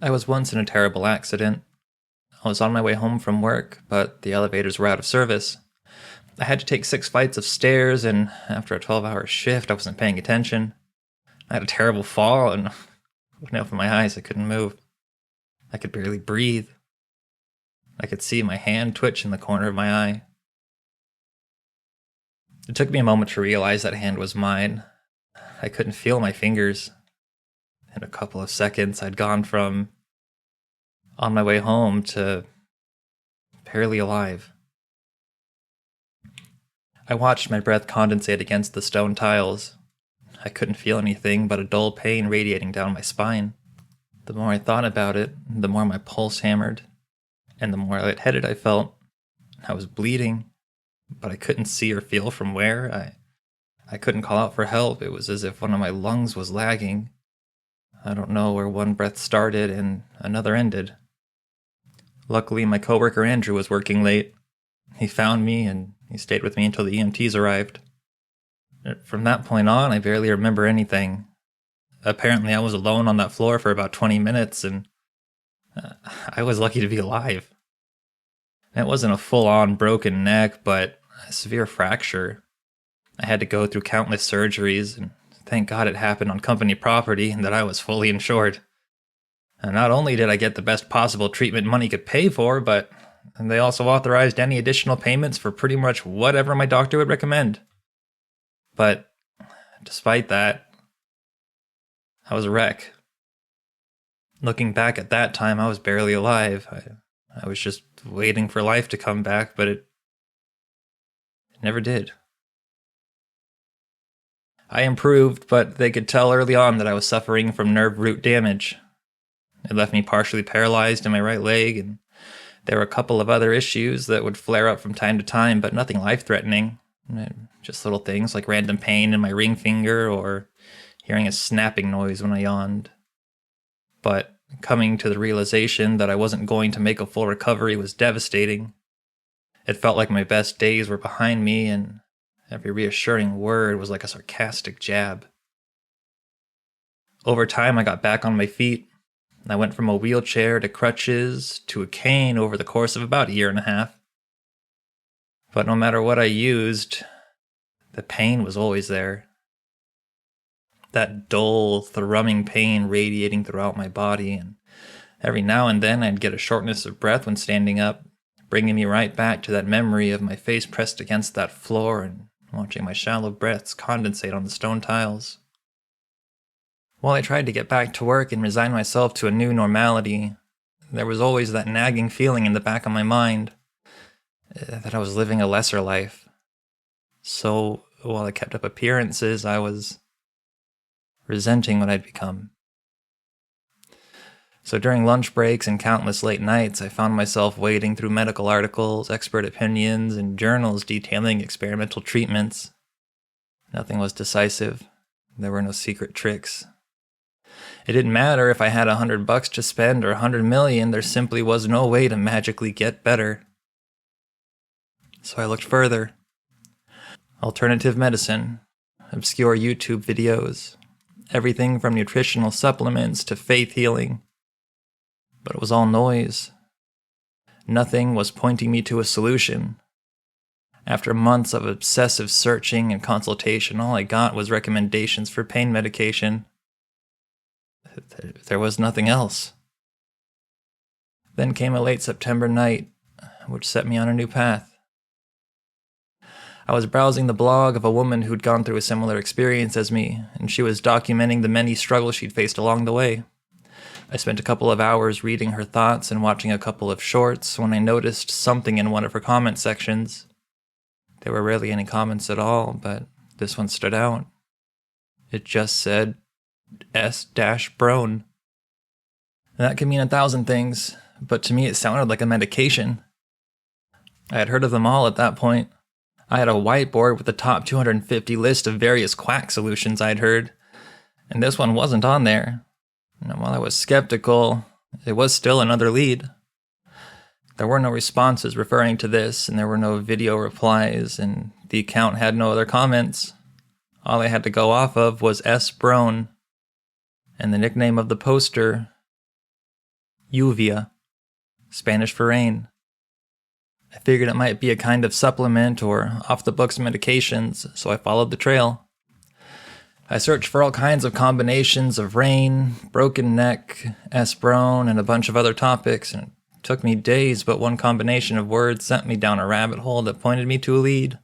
I was once in a terrible accident. I was on my way home from work, but the elevators were out of service. I had to take 6 flights of stairs, and after a 12-hour shift, I wasn't paying attention. I had a terrible fall, and when I opened my eyes, I couldn't move. I could barely breathe. I could see my hand twitch in the corner of my eye. It took me a moment to realize that hand was mine. I couldn't feel my fingers. In a couple of seconds, I'd gone from on my way home to barely alive. I watched my breath condensate against the stone tiles. I couldn't feel anything but a dull pain radiating down my spine. The more I thought about it, the more my pulse hammered, and the more lightheaded I felt. I was bleeding, but I couldn't see or feel from where. I couldn't call out for help. It was as if one of my lungs was lagging. I don't know where one breath started and another ended. Luckily, my coworker Andrew was working late. He found me and he stayed with me until the EMTs arrived. From that point on, I barely remember anything. Apparently, I was alone on that floor for about 20 minutes, and I was lucky to be alive. It wasn't a full-on broken neck, but a severe fracture. I had to go through countless surgeries, and thank God it happened on company property and that I was fully insured. And not only did I get the best possible treatment money could pay for, but they also authorized any additional payments for pretty much whatever my doctor would recommend. But despite that, I was a wreck. Looking back at that time, I was barely alive. I was just waiting for life to come back, but it never did. I improved, but they could tell early on that I was suffering from nerve root damage. It left me partially paralyzed in my right leg, and there were a couple of other issues that would flare up from time to time, but nothing life-threatening. Just little things like random pain in my ring finger or hearing a snapping noise when I yawned. But coming to the realization that I wasn't going to make a full recovery was devastating. It felt like my best days were behind me, and every reassuring word was like a sarcastic jab. Over time, I got back on my feet. I went from a wheelchair to crutches to a cane over the course of about a year and a half. But no matter what I used, the pain was always there. That dull, thrumming pain radiating throughout my body, and every now and then I'd get a shortness of breath when standing up, bringing me right back to that memory of my face pressed against that floor and watching my shallow breaths condensate on the stone tiles. While I tried to get back to work and resign myself to a new normality, there was always that nagging feeling in the back of my mind that I was living a lesser life. So, while I kept up appearances, I was resenting what I'd become. So during lunch breaks and countless late nights, I found myself wading through medical articles, expert opinions, and journals detailing experimental treatments. Nothing was decisive. There were no secret tricks. It didn't matter if I had $100 to spend or $100 million, there simply was no way to magically get better. So I looked further. Alternative medicine, obscure YouTube videos, everything from nutritional supplements to faith healing. But it was all noise. Nothing was pointing me to a solution. After months of obsessive searching and consultation, all I got was recommendations for pain medication. There was nothing else. Then came a late September night, which set me on a new path. I was browsing the blog of a woman who'd gone through a similar experience as me, and she was documenting the many struggles she'd faced along the way. I spent a couple of hours reading her thoughts and watching a couple of shorts when I noticed something in one of her comment sections. There were rarely any comments at all, but this one stood out. It just said, S-Brone. That could mean 1,000 things, but to me it sounded like a medication. I had heard of them all at that point. I had a whiteboard with the top 250 list of various quack solutions I'd heard, and this one wasn't on there. And while I was skeptical, it was still another lead. There were no responses referring to this, and there were no video replies, and the account had no other comments. All I had to go off of was S. Brone, and the nickname of the poster lluvia, Spanish for rain. I figured it might be a kind of supplement or off-the-books medications, so I followed the trail. I searched for all kinds of combinations of rain, broken neck, Esperone, and a bunch of other topics, and it took me days, but one combination of words sent me down a rabbit hole that pointed me to a lead.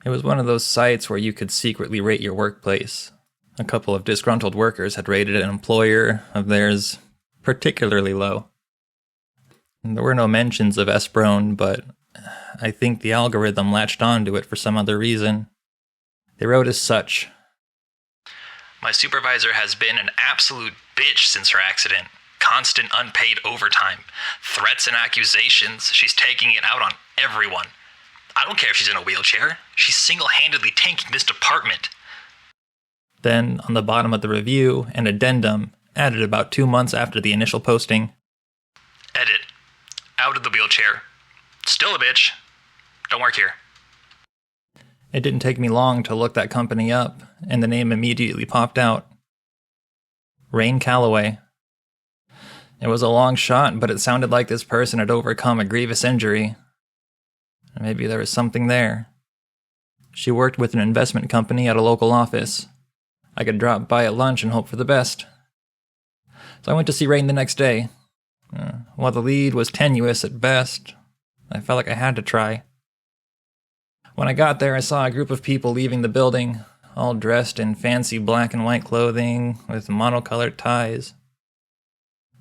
It was one of those sites where you could secretly rate your workplace. A couple of disgruntled workers had rated an employer of theirs particularly low. There were no mentions of Esperone, but I think the algorithm latched onto it for some other reason. They wrote as such: "My supervisor has been an absolute bitch since her accident. Constant unpaid overtime. Threats and accusations. She's taking it out on everyone. I don't care if she's in a wheelchair. She's single-handedly tanking this department." Then, on the bottom of the review, an addendum, added about 2 months after the initial posting. "Edit. Out of the wheelchair. Still a bitch. Don't work here." It didn't take me long to look that company up, and the name immediately popped out. Rain Calloway. It was a long shot, but it sounded like this person had overcome a grievous injury. Maybe there was something there. She worked with an investment company at a local office. I could drop by at lunch and hope for the best. So I went to see Rain the next day. While the lead was tenuous at best, I felt like I had to try. When I got there, I saw a group of people leaving the building, all dressed in fancy black and white clothing with monocolored ties.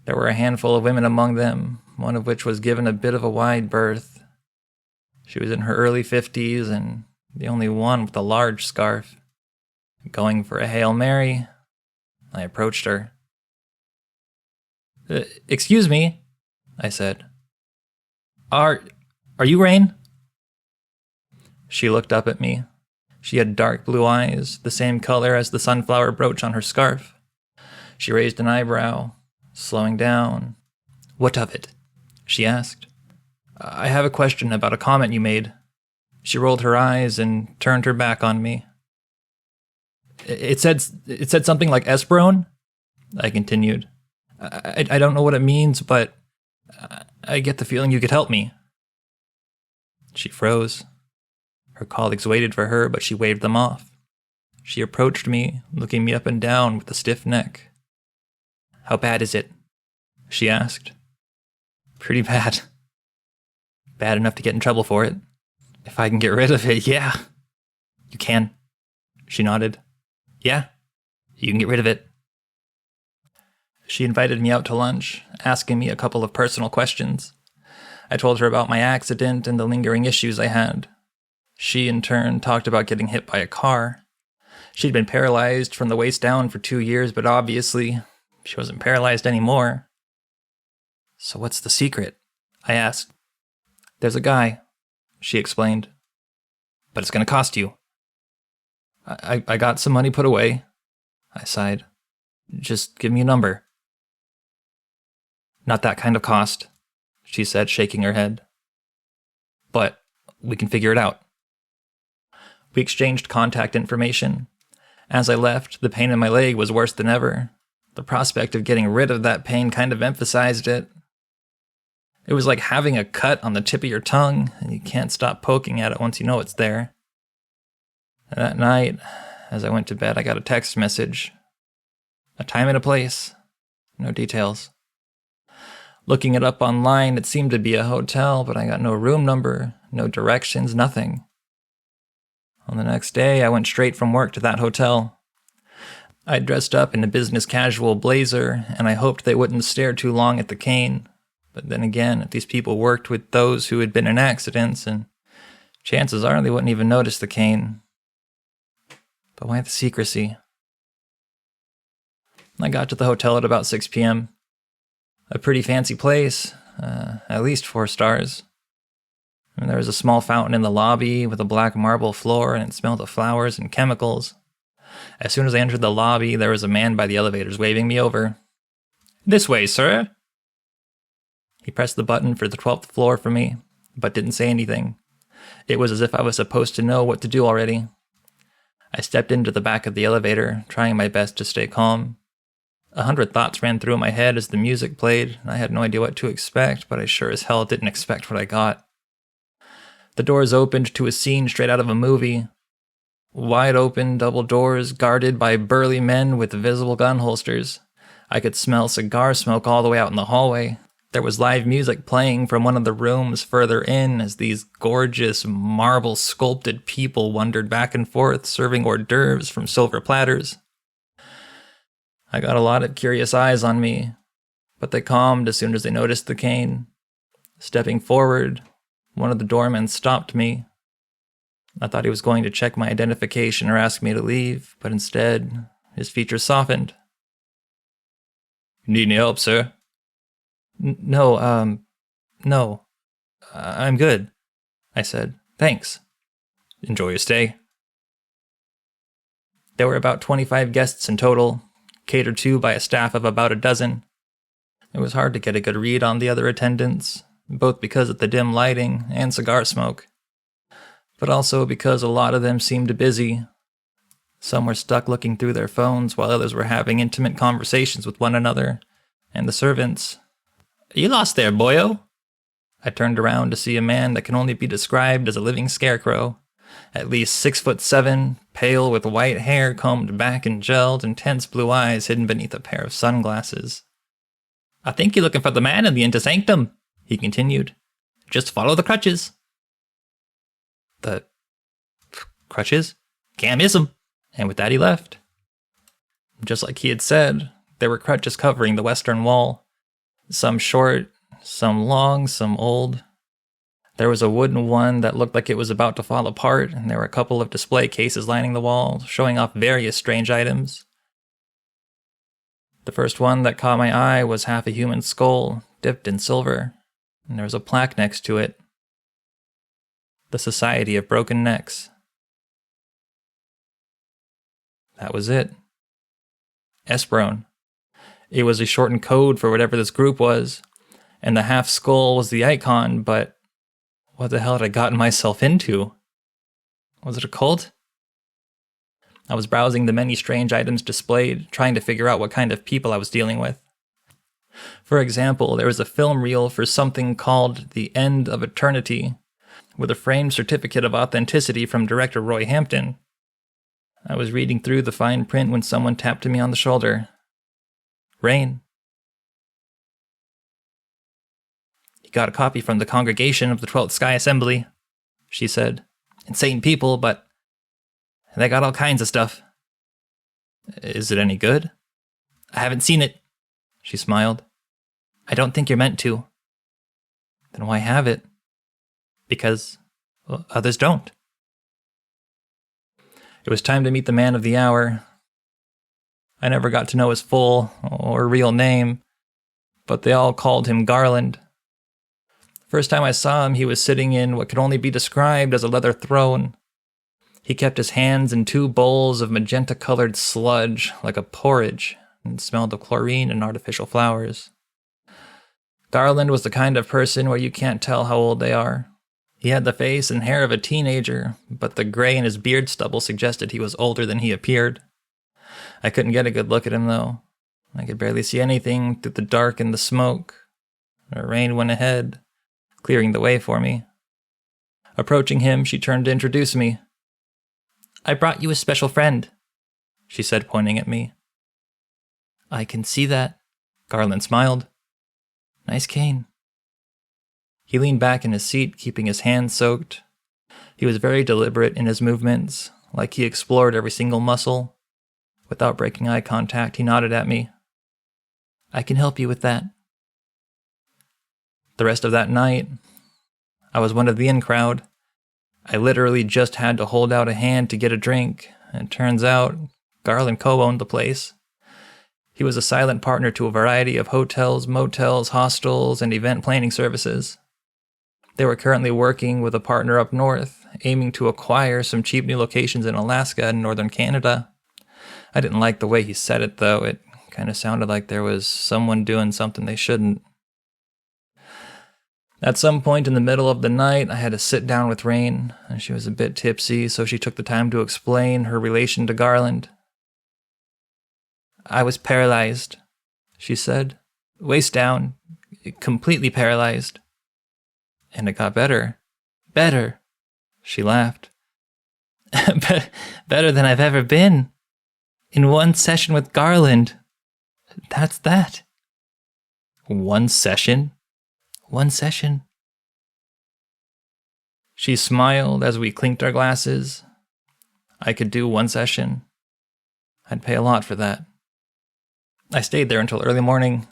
There were a handful of women among them, one of which was given a bit of a wide berth. She was in her early 50s and the only one with a large scarf. Going for a Hail Mary, I approached her. "Excuse me," I said. Are you Rain?" She looked up at me. She had dark blue eyes, the same color as the sunflower brooch on her scarf. She raised an eyebrow, slowing down. "What of it?" she asked. "I have a question about a comment you made." She rolled her eyes and turned her back on me. It said something like Esperone?" I continued. I don't know what it means, but I get the feeling you could help me." She froze. Her colleagues waited for her, but she waved them off. She approached me, looking me up and down with a stiff neck. "How bad is it?" she asked. "Pretty bad. Bad enough to get in trouble for it. If I can get rid of it, yeah." "You can?" She nodded. "Yeah, you can get rid of it." She invited me out to lunch, asking me a couple of personal questions. I told her about my accident and the lingering issues I had. She, in turn, talked about getting hit by a car. She'd been paralyzed from the waist down for 2 years, but obviously, she wasn't paralyzed anymore. "So what's the secret?" I asked. "There's a guy," she explained. "But it's going to cost you." I got some money put away," I sighed. "Just give me a number." "Not that kind of cost," she said, shaking her head. "But we can figure it out." We exchanged contact information. As I left, the pain in my leg was worse than ever. The prospect of getting rid of that pain kind of emphasized it. It was like having a cut on the tip of your tongue, and you can't stop poking at it once you know it's there. That night, as I went to bed, I got a text message. A time and a place. No details. Looking it up online, it seemed to be a hotel, but I got no room number, no directions, nothing. On the next day, I went straight from work to that hotel. I dressed up in a business casual blazer, and I hoped they wouldn't stare too long at the cane. But then again, if these people worked with those who had been in accidents, and chances are they wouldn't even notice the cane. But why the secrecy? I got to the hotel at about 6 p.m. A pretty fancy place, at least 4 stars. There was a small fountain in the lobby with a black marble floor, and it smelled of flowers and chemicals. As soon as I entered the lobby, there was a man by the elevators waving me over. "This way, sir." He pressed the button for the 12th floor for me, but didn't say anything. It was as if I was supposed to know what to do already. I stepped into the back of the elevator, trying my best to stay calm. 100 thoughts ran through my head as the music played, and I had no idea what to expect, but I sure as hell didn't expect what I got. The doors opened to a scene straight out of a movie. Wide open, double doors, guarded by burly men with visible gun holsters. I could smell cigar smoke all the way out in the hallway. There was live music playing from one of the rooms further in as these gorgeous, marble-sculpted people wandered back and forth, serving hors d'oeuvres from silver platters. I got a lot of curious eyes on me, but they calmed as soon as they noticed the cane. Stepping forward, one of the doormen stopped me. I thought he was going to check my identification or ask me to leave, but instead, his features softened. "Need any help, sir?" No. I'm good," I said. "Thanks." "Enjoy your stay." There were about 25 guests in total, catered to by a staff of about a dozen. It was hard to get a good read on the other attendants, both because of the dim lighting and cigar smoke, but also because a lot of them seemed busy. Some were stuck looking through their phones while others were having intimate conversations with one another, and the servants. "You lost there, boyo?" I turned around to see a man that can only be described as a living scarecrow, at least 6'7", pale with white hair combed back and gelled, intense blue eyes hidden beneath a pair of sunglasses. "I think you're looking for the man in the inner sanctum," he continued. "Just follow the crutches." "The crutches? Can't miss 'em." And with that he left. Just like he had said, there were crutches covering the western wall. Some short, some long, some old. There was a wooden one that looked like it was about to fall apart, and there were a couple of display cases lining the wall, showing off various strange items. The first one that caught my eye was half a human skull, dipped in silver, and there was a plaque next to it. The Society of Broken Necks. That was it. Esperone. It was a shortened code for whatever this group was, and the half skull was the icon, but what the hell had I gotten myself into? Was it a cult? I was browsing the many strange items displayed, trying to figure out what kind of people I was dealing with. For example, there was a film reel for something called The End of Eternity, with a framed certificate of authenticity from director Roy Hampton. I was reading through the fine print when someone tapped me on the shoulder. Rain. "You got a copy from the congregation of the 12th Sky Assembly," she said. "Insane people, but they got all kinds of stuff." "Is it any good?" "I haven't seen it," she smiled. "I don't think you're meant to." "Then why have it?" "Because others don't." It was time to meet the man of the hour. I never got to know his full or real name, but they all called him Garland. First time I saw him, he was sitting in what could only be described as a leather throne. He kept his hands in two bowls of magenta-colored sludge, like a porridge, and smelled of chlorine and artificial flowers. Garland was the kind of person where you can't tell how old they are. He had the face and hair of a teenager, but the gray in his beard stubble suggested he was older than he appeared. I couldn't get a good look at him, though. I could barely see anything through the dark and the smoke. Rain went ahead, clearing the way for me. Approaching him, she turned to introduce me. "I brought you a special friend," she said, pointing at me. "I can see that," Garland smiled. "Nice cane." He leaned back in his seat, keeping his hands soaked. He was very deliberate in his movements, like he explored every single muscle. Without breaking eye contact, he nodded at me. "I can help you with that." The rest of that night, I was one of the in crowd. I literally just had to hold out a hand to get a drink, and it turns out Garland co-owned the place. He was a silent partner to a variety of hotels, motels, hostels, and event planning services. They were currently working with a partner up north, aiming to acquire some cheap new locations in Alaska and northern Canada. I didn't like the way he said it, though. It kind of sounded like there was someone doing something they shouldn't. At some point in the middle of the night, I had to sit down with Rain, and she was a bit tipsy, so she took the time to explain her relation to Garland. "I was paralyzed," she said. Waist down, completely paralyzed. And it got better. Better. She laughed. Better than I've ever been. In one session with Garland. That's that. One session? One session. She smiled as we clinked our glasses. I could do one session. I'd pay a lot for that. I stayed there until early morning,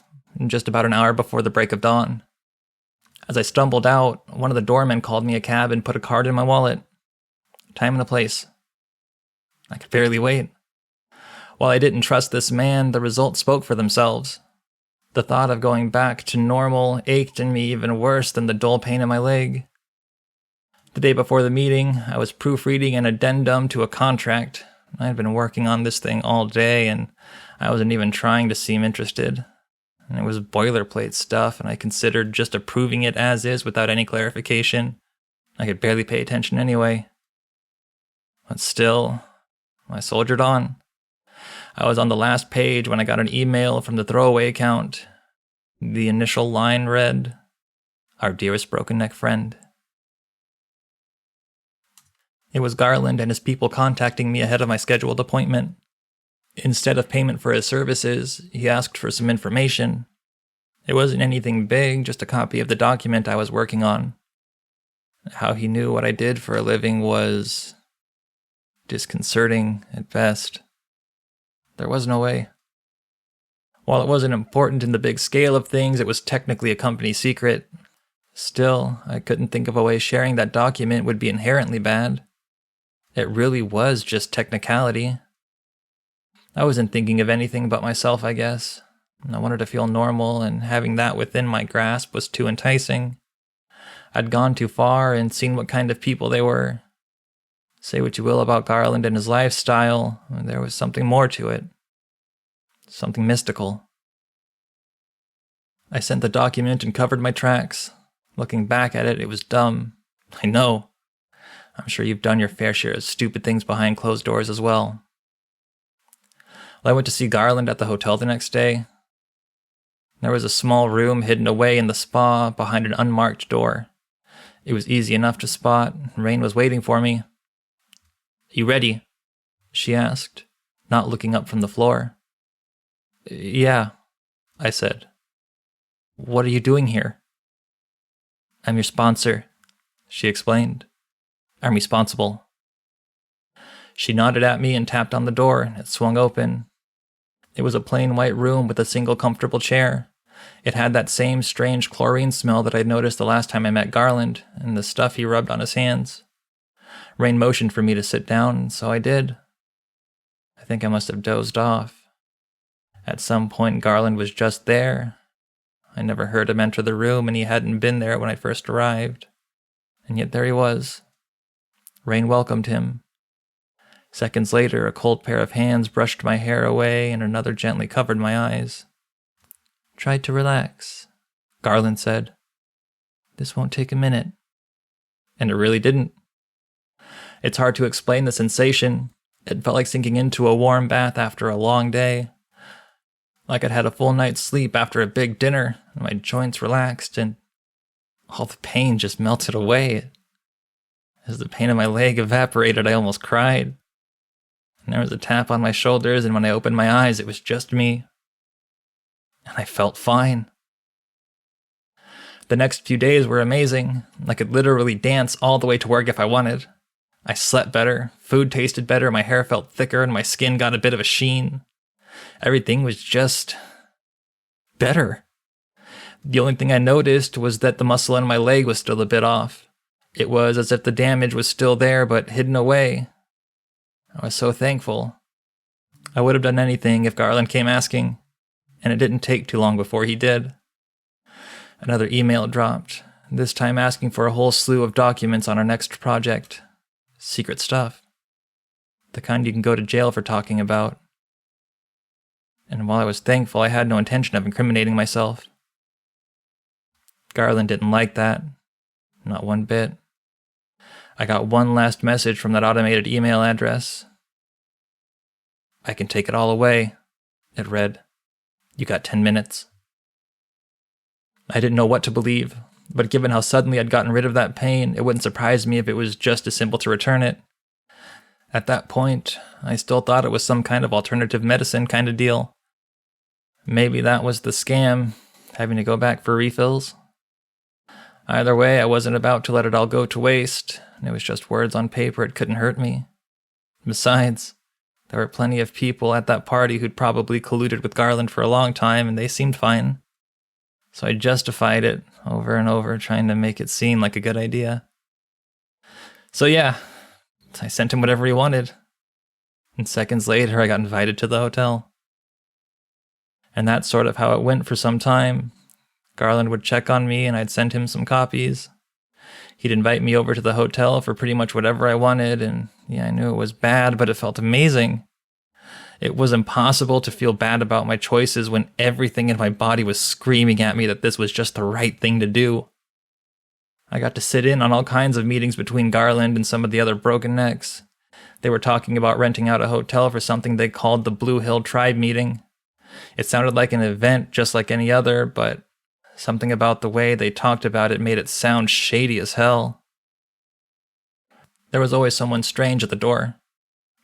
just about an hour before the break of dawn. As I stumbled out, one of the doormen called me a cab and put a card in my wallet. Time and a place. I could barely wait. While I didn't trust this man, the results spoke for themselves. The thought of going back to normal ached in me even worse than the dull pain in my leg. The day before the meeting, I was proofreading an addendum to a contract. I had been working on this thing all day, and I wasn't even trying to seem interested. And it was boilerplate stuff, and I considered just approving it as is without any clarification. I could barely pay attention anyway. But still, I soldiered on. I was on the last page when I got an email from the throwaway account. The initial line read, "Our dearest broken neck friend." It was Garland and his people contacting me ahead of my scheduled appointment. Instead of payment for his services, he asked for some information. It wasn't anything big, just a copy of the document I was working on. How he knew what I did for a living was disconcerting at best. There was no way. While it wasn't important in the big scale of things, it was technically a company secret. Still, I couldn't think of a way sharing that document would be inherently bad. It really was just technicality. I wasn't thinking of anything but myself, I guess. I wanted to feel normal, and having that within my grasp was too enticing. I'd gone too far and seen what kind of people they were. Say what you will about Garland and his lifestyle, there was something more to it. Something mystical. I sent the document and covered my tracks. Looking back at it, it was dumb. I know. I'm sure you've done your fair share of stupid things behind closed doors as well. I went to see Garland at the hotel the next day. There was a small room hidden away in the spa behind an unmarked door. It was easy enough to spot. Rain was waiting for me. "You ready?" she asked, not looking up from the floor. "Yeah," I said. "What are you doing here?" "I'm your sponsor," she explained. "I'm responsible." She nodded at me and tapped on the door. It swung open. It was a plain white room with a single comfortable chair. It had that same strange chlorine smell that I'd noticed the last time I met Garland, and the stuff he rubbed on his hands. Rain motioned for me to sit down, so I did. I think I must have dozed off. At some point, Garland was just there. I never heard him enter the room, and he hadn't been there when I first arrived. And yet there he was. Rain welcomed him. Seconds later, a cold pair of hands brushed my hair away, and another gently covered my eyes. "Try to relax," Garland said. "This won't take a minute." And it really didn't. It's hard to explain the sensation. It felt like sinking into a warm bath after a long day. Like I'd had a full night's sleep after a big dinner, and my joints relaxed, and all the pain just melted away. As the pain in my leg evaporated, I almost cried. And there was a tap on my shoulders, and when I opened my eyes, it was just me. And I felt fine. The next few days were amazing. I could literally dance all the way to work if I wanted. I slept better, food tasted better, my hair felt thicker, and my skin got a bit of a sheen. Everything was just better. The only thing I noticed was that the muscle in my leg was still a bit off. It was as if the damage was still there, but hidden away. I was so thankful. I would have done anything if Garland came asking, and it didn't take too long before he did. Another email dropped, this time asking for a whole slew of documents on our next project. Secret stuff. The kind you can go to jail for talking about. And while I was thankful, I had no intention of incriminating myself. Garland didn't like that. Not one bit. I got one last message from that automated email address. "I can take it all away," it read. "You got 10 minutes." I didn't know what to believe, but given how suddenly I'd gotten rid of that pain, it wouldn't surprise me if it was just as simple to return it. At that point, I still thought it was some kind of alternative medicine kind of deal. Maybe that was the scam, having to go back for refills. Either way, I wasn't about to let it all go to waste, and it was just words on paper. It couldn't hurt me. Besides, there were plenty of people at that party who'd probably colluded with Garland for a long time, and they seemed fine. So I justified it over and over, trying to make it seem like a good idea. So yeah, I sent him whatever he wanted. And seconds later, I got invited to the hotel. And that's sort of how it went for some time. Garland would check on me, and I'd send him some copies. He'd invite me over to the hotel for pretty much whatever I wanted, and yeah, I knew it was bad, but it felt amazing. It was impossible to feel bad about my choices when everything in my body was screaming at me that this was just the right thing to do. I got to sit in on all kinds of meetings between Garland and some of the other broken necks. They were talking about renting out a hotel for something they called the Blue Hill Tribe meeting. It sounded like an event just like any other, but something about the way they talked about it made it sound shady as hell. There was always someone strange at the door.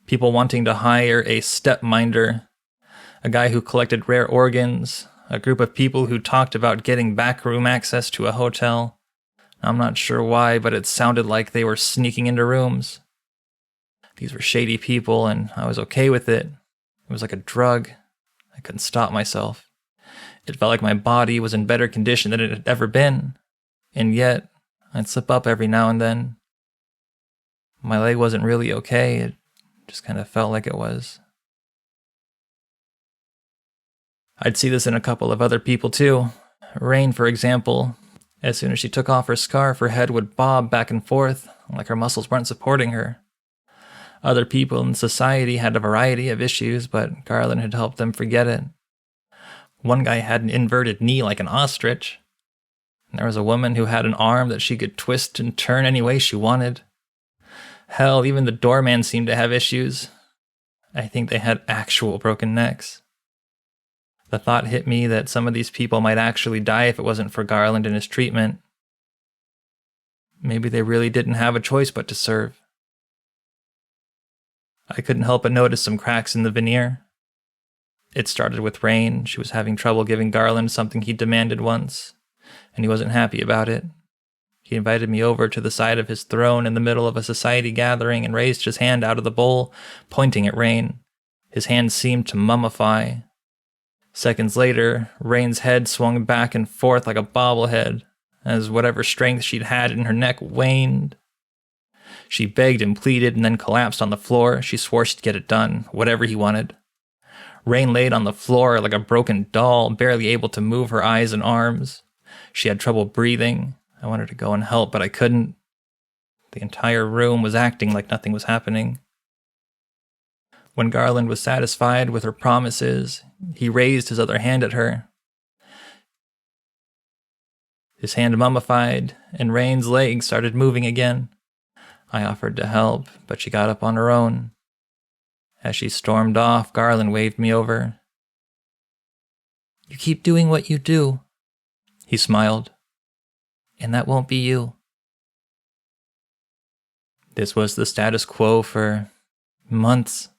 People wanting to hire a stepminder, a guy who collected rare organs, a group of people who talked about getting backroom access to a hotel. I'm not sure why, but it sounded like they were sneaking into rooms. These were shady people, and I was okay with it. It was like a drug. I couldn't stop myself. It felt like my body was in better condition than it had ever been, and yet I'd slip up every now and then. My leg wasn't really okay. It just kind of felt like it was. I'd see this in a couple of other people too. Rain, for example. As soon as she took off her scarf, her head would bob back and forth, like her muscles weren't supporting her. Other people in society had a variety of issues, but Garland had helped them forget it. One guy had an inverted knee like an ostrich. There was a woman who had an arm that she could twist and turn any way she wanted. Hell, even the doorman seemed to have issues. I think they had actual broken necks. The thought hit me that some of these people might actually die if it wasn't for Garland and his treatment. Maybe they really didn't have a choice but to serve. I couldn't help but notice some cracks in the veneer. It started with Rain. She was having trouble giving Garland something he demanded once, and he wasn't happy about it. He invited me over to the side of his throne in the middle of a society gathering and raised his hand out of the bowl, pointing at Rain. His hand seemed to mummify. Seconds later, Rain's head swung back and forth like a bobblehead, as whatever strength she'd had in her neck waned. She begged and pleaded and then collapsed on the floor. She swore she'd get it done, whatever he wanted. Rain laid on the floor like a broken doll, barely able to move her eyes and arms. She had trouble breathing. I wanted to go and help, but I couldn't. The entire room was acting like nothing was happening. When Garland was satisfied with her promises, he raised his other hand at her. His hand mummified, and Rain's legs started moving again. I offered to help, but she got up on her own. As she stormed off, Garland waved me over. "You keep doing what you do," he smiled, "and that won't be you." This was the status quo for months.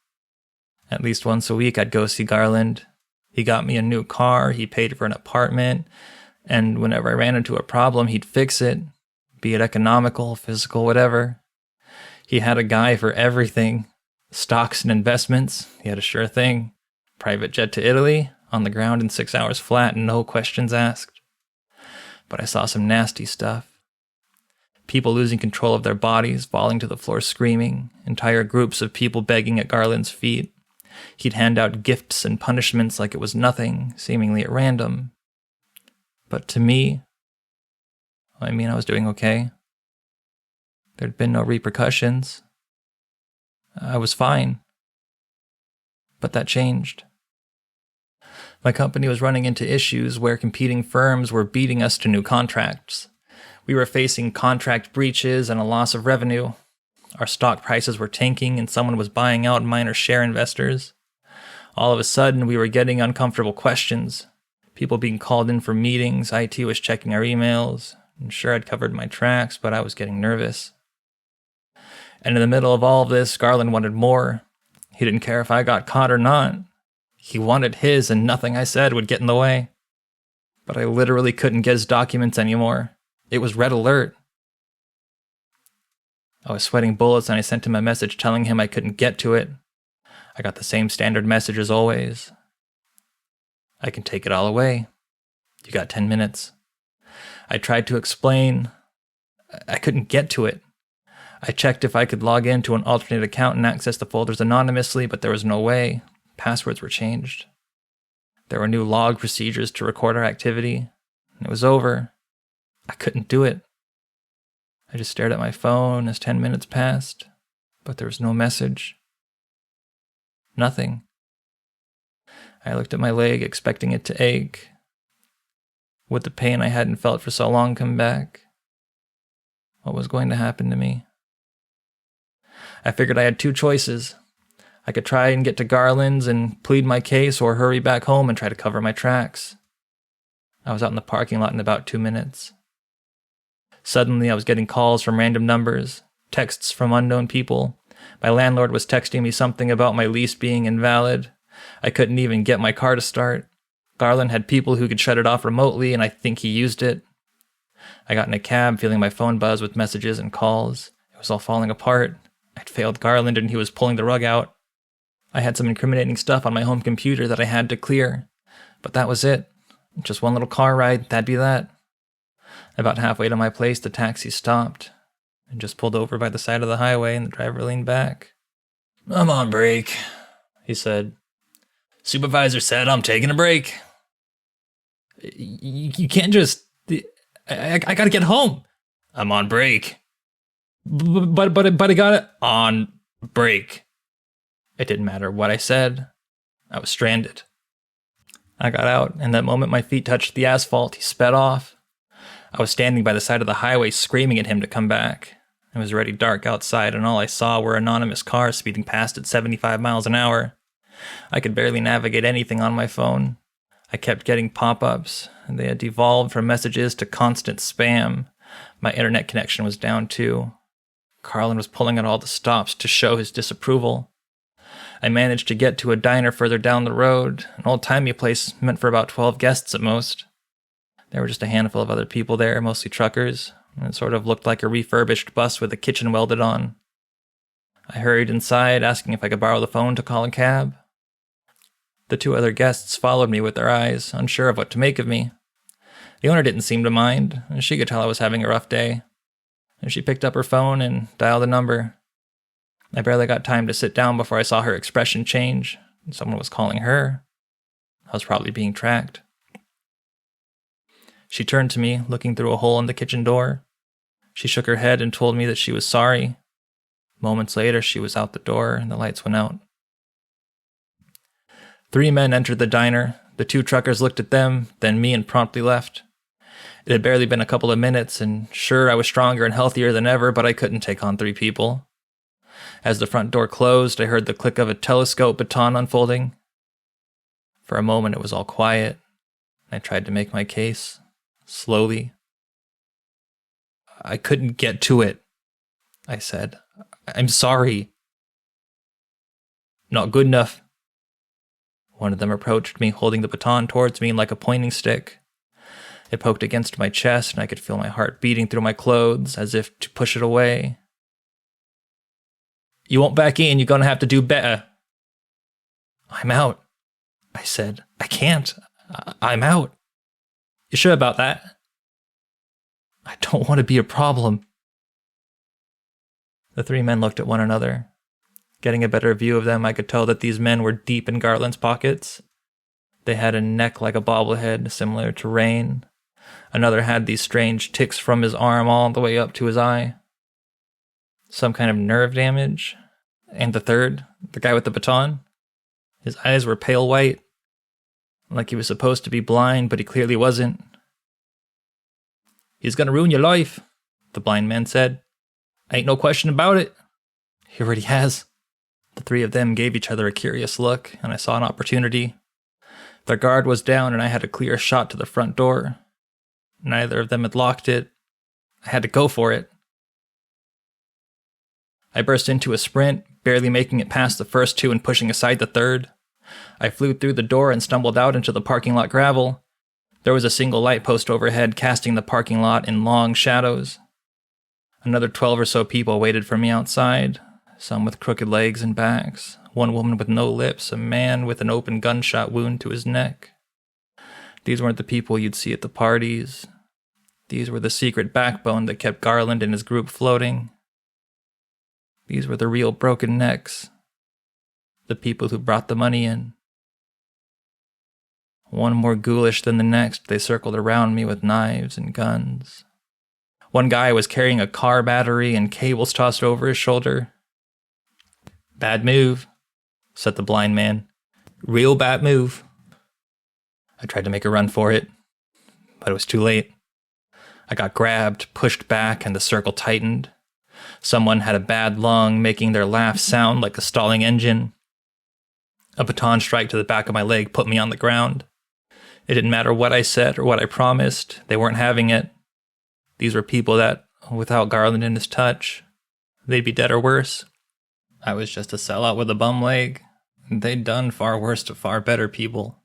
At least once a week I'd go see Garland. He got me a new car, he paid for an apartment, and whenever I ran into a problem, he'd fix it, be it economical, physical, whatever. He had a guy for everything. Stocks and investments, he had a sure thing. Private jet to Italy, on the ground in 6 hours flat, no questions asked. But I saw some nasty stuff. People losing control of their bodies, falling to the floor screaming, entire groups of people begging at Garland's feet. He'd hand out gifts and punishments like it was nothing, seemingly at random. But to me, I was doing okay. There'd been no repercussions. I was fine. But that changed. My company was running into issues where competing firms were beating us to new contracts. We were facing contract breaches and a loss of revenue. Our stock prices were tanking and someone was buying out minor share investors. All of a sudden, we were getting uncomfortable questions. People being called in for meetings, IT was checking our emails. I'm sure I'd covered my tracks, but I was getting nervous. And in the middle of all of this, Garland wanted more. He didn't care if I got caught or not. He wanted his, and nothing I said would get in the way. But I literally couldn't get his documents anymore. It was red alert. I was sweating bullets, and I sent him a message telling him I couldn't get to it. I got the same standard message as always. I can take it all away. You got 10 minutes. I tried to explain. I couldn't get to it. I checked if I could log in to an alternate account and access the folders anonymously, but there was no way. Passwords were changed. There were new log procedures to record our activity, and it was over. I couldn't do it. I just stared at my phone as 10 minutes passed, but there was no message. Nothing. I looked at my leg, expecting it to ache. Would the pain I hadn't felt for so long come back? What was going to happen to me? I figured I had two choices. I could try and get to Garland's and plead my case, or hurry back home and try to cover my tracks. I was out in the parking lot in about 2 minutes. Suddenly, I was getting calls from random numbers, texts from unknown people. My landlord was texting me something about my lease being invalid. I couldn't even get my car to start. Garland had people who could shut it off remotely, and I think he used it. I got in a cab, feeling my phone buzz with messages and calls. It was all falling apart. I'd failed Garland, and he was pulling the rug out. I had some incriminating stuff on my home computer that I had to clear. But that was it. Just one little car ride, that'd be that. About halfway to my place, the taxi stopped and just pulled over by the side of the highway, and the driver leaned back. "I'm on break," he said. "Supervisor said I'm taking a break." You can't just... I gotta get home. "I'm on break." But I got it on break. It didn't matter what I said. I was stranded. I got out, and that moment my feet touched the asphalt, he sped off. I was standing by the side of the highway screaming at him to come back. It was already dark outside, and all I saw were anonymous cars speeding past at 75 miles an hour. I could barely navigate anything on my phone. I kept getting pop-ups, and they had devolved from messages to constant spam. My internet connection was down too. Garland was pulling at all the stops to show his disapproval. I managed to get to a diner further down the road, an old-timey place meant for about 12 guests at most. There were just a handful of other people there, mostly truckers, and it sort of looked like a refurbished bus with a kitchen welded on. I hurried inside, asking if I could borrow the phone to call a cab. The two other guests followed me with their eyes, unsure of what to make of me. The owner didn't seem to mind, and she could tell I was having a rough day. And she picked up her phone and dialed the number. I barely got time to sit down before I saw her expression change. Someone was calling her. I was probably being tracked. She turned to me, looking through a hole in the kitchen door. She shook her head and told me that she was sorry. Moments later, she was out the door and the lights went out. 3 men entered the diner. The 2 truckers looked at them, then me, and promptly left. It had barely been a couple of minutes, and sure, I was stronger and healthier than ever, but I couldn't take on 3 people. As the front door closed, I heard the click of a telescope baton unfolding. For a moment, it was all quiet. I tried to make my case, slowly. "I couldn't get to it," I said. "I'm sorry." "Not good enough." One of them approached me, holding the baton towards me like a pointing stick. It poked against my chest, and I could feel my heart beating through my clothes, as if to push it away. "You won't back in, you're gonna have to do better." "I'm out," I said. "I can't. I'm out." "You sure about that?" "I don't want to be a problem." The 3 men looked at one another. Getting a better view of them, I could tell that these men were deep in Garland's pockets. They had a neck like a bobblehead, similar to Rain. Another had these strange ticks from his arm all the way up to his eye. Some kind of nerve damage. And the third, the guy with the baton, his eyes were pale white, like he was supposed to be blind, but he clearly wasn't. "He's gonna ruin your life," the blind man said. "Ain't no question about it." "He already has." The three of them gave each other a curious look, and I saw an opportunity. Their guard was down, and I had a clear shot to the front door. Neither of them had locked it. I had to go for it. I burst into a sprint, barely making it past the first two and pushing aside the third. I flew through the door and stumbled out into the parking lot gravel. There was a single light post overhead, casting the parking lot in long shadows. Another 12 or so people waited for me outside, some with crooked legs and backs, one woman with no lips, a man with an open gunshot wound to his neck. These weren't the people you'd see at the parties. These were the secret backbone that kept Garland and his group floating. These were the real broken necks, the people who brought the money in. One more ghoulish than the next, they circled around me with knives and guns. One guy was carrying a car battery and cables tossed over his shoulder. "Bad move," said the blind man. "Real bad move." I tried to make a run for it, but it was too late. I got grabbed, pushed back, and the circle tightened. Someone had a bad lung, making their laugh sound like a stalling engine. A baton strike to the back of my leg put me on the ground. It didn't matter what I said or what I promised. They weren't having it. These were people that, without Garland in his touch, they'd be dead or worse. I was just a sellout with a bum leg. They'd done far worse to far better people.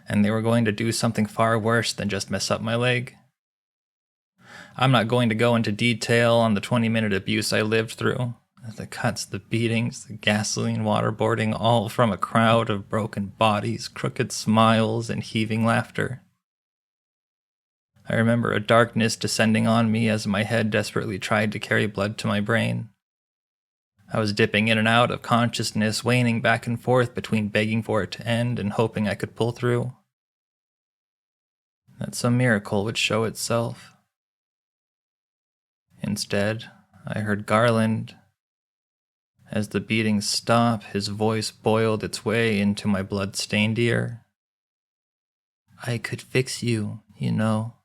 And they were going to do something far worse than just mess up my leg. I'm not going to go into detail on the 20-minute abuse I lived through. The cuts, the beatings, the gasoline waterboarding, all from a crowd of broken bodies, crooked smiles, and heaving laughter. I remember a darkness descending on me as my head desperately tried to carry blood to my brain. I was dipping in and out of consciousness, waning back and forth between begging for it to end and hoping I could pull through. That some miracle would show itself. Instead, I heard Garland. As the beatings stopped, his voice boiled its way into my blood-stained ear. "I could fix you, you know,"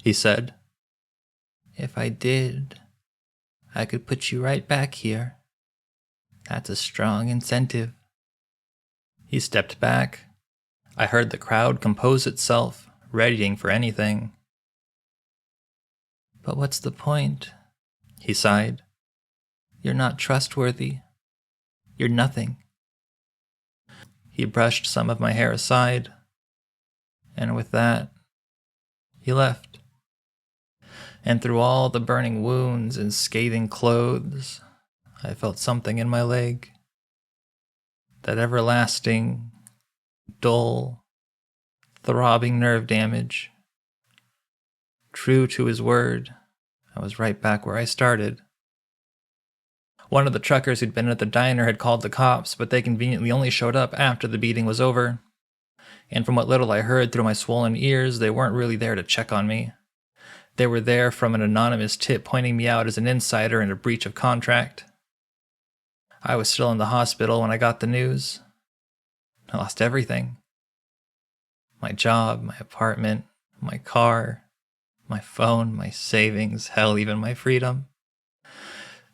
he said. "If I did, I could put you right back here. That's a strong incentive." He stepped back. I heard the crowd compose itself, readying for anything. "But what's the point?" he sighed. "You're not trustworthy. You're nothing." He brushed some of my hair aside, and with that, he left. And through all the burning wounds and scathing clothes, I felt something in my leg. That everlasting, dull, throbbing nerve damage. True to his word, I was right back where I started. One of the truckers who'd been at the diner had called the cops, but they conveniently only showed up after the beating was over. And from what little I heard through my swollen ears, they weren't really there to check on me. They were there from an anonymous tip pointing me out as an insider in a breach of contract. I was still in the hospital when I got the news. I lost everything. My job, my apartment, my car, my phone, my savings, hell, even my freedom.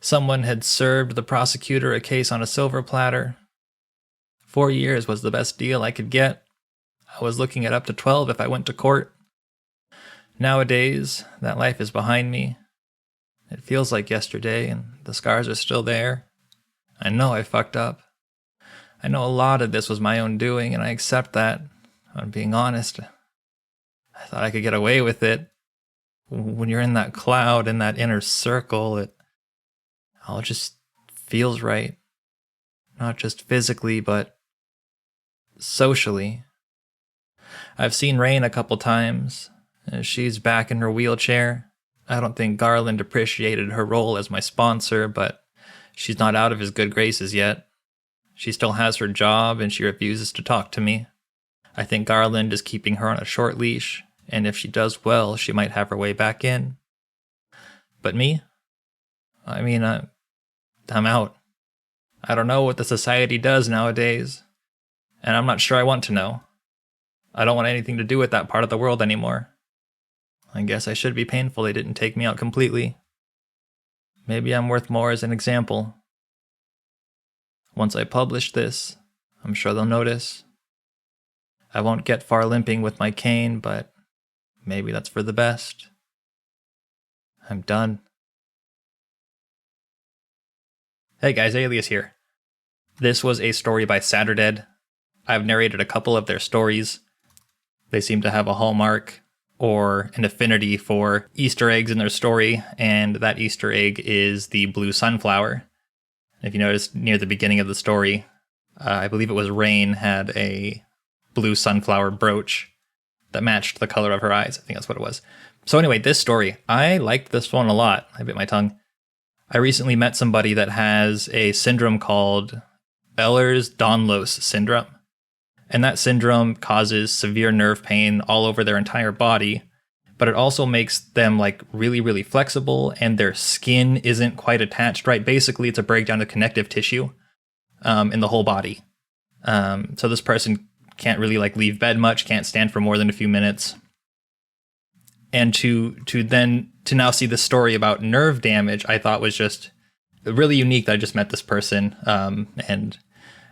Someone had served the prosecutor a case on a silver platter. 4 years was the best deal I could get. I was looking at up to 12 if I went to court. Nowadays, that life is behind me. It feels like yesterday, and the scars are still there. I know I fucked up. I know a lot of this was my own doing, and I accept that. I'm being honest. I thought I could get away with it. When you're in that cloud, in that inner circle, it all just feels right. Not just physically, but socially. I've seen Rain a couple times. She's back in her wheelchair. I don't think Garland appreciated her role as my sponsor, but she's not out of his good graces yet. She still has her job, and she refuses to talk to me. I think Garland is keeping her on a short leash, and if she does well, she might have her way back in. But me? I'm out. I don't know what the society does nowadays, and I'm not sure I want to know. I don't want anything to do with that part of the world anymore. I guess I should be painful they didn't take me out completely. Maybe I'm worth more as an example. Once I publish this, I'm sure they'll notice. I won't get far limping with my cane, but maybe that's for the best. I'm done. Hey guys, Alias here. This was a story by Saturdead. I've narrated a couple of their stories. They seem to have a hallmark or an affinity for Easter eggs in their story, and that Easter egg is the blue sunflower. If you notice near the beginning of the story, I believe it was Rain had a blue sunflower brooch that matched the color of her eyes. I think that's what it was. So anyway, this story, I liked this one a lot. I bit my tongue. I recently met somebody that has a syndrome called Ehlers-Danlos syndrome. And that syndrome causes severe nerve pain all over their entire body, but it also makes them like really, really flexible, and their skin isn't quite attached right. Basically, it's a breakdown of connective tissue in the whole body. So this person can't really like leave bed much, can't stand for more than a few minutes. And to now see this story about nerve damage, I thought was just really unique that I just met this person, and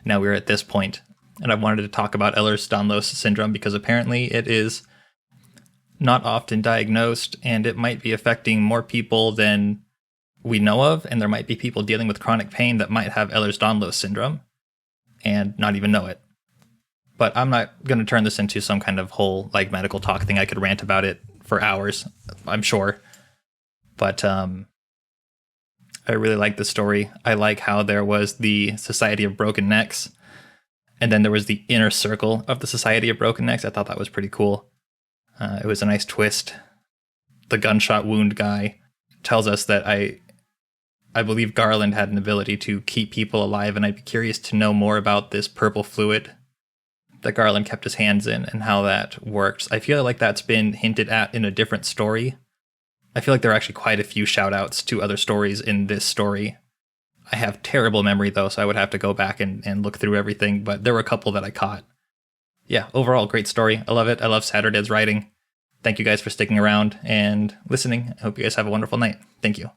now we're at this point. And I wanted to talk about Ehlers-Danlos syndrome because apparently it is not often diagnosed, and it might be affecting more people than we know of, and there might be people dealing with chronic pain that might have Ehlers-Danlos syndrome and not even know it. But I'm not going to turn this into some kind of whole like medical talk thing. I could rant about it for hours, I'm sure. But I really like the story. I like how there was the Society of Broken Necks, and then there was the inner circle of the Society of Broken Necks. I thought that was pretty cool. It was a nice twist. The gunshot wound guy tells us that I believe Garland had an ability to keep people alive, and I'd be curious to know more about this purple fluid that Garland kept his hands in and how that works. I feel like that's been hinted at in a different story. I feel like there are actually quite a few shout outs to other stories in this story. I have terrible memory though, so I would have to go back and look through everything, but there were a couple that I caught. Yeah, overall, great story. I love it. I love Saturday's writing. Thank you guys for sticking around and listening. I hope you guys have a wonderful night. Thank you.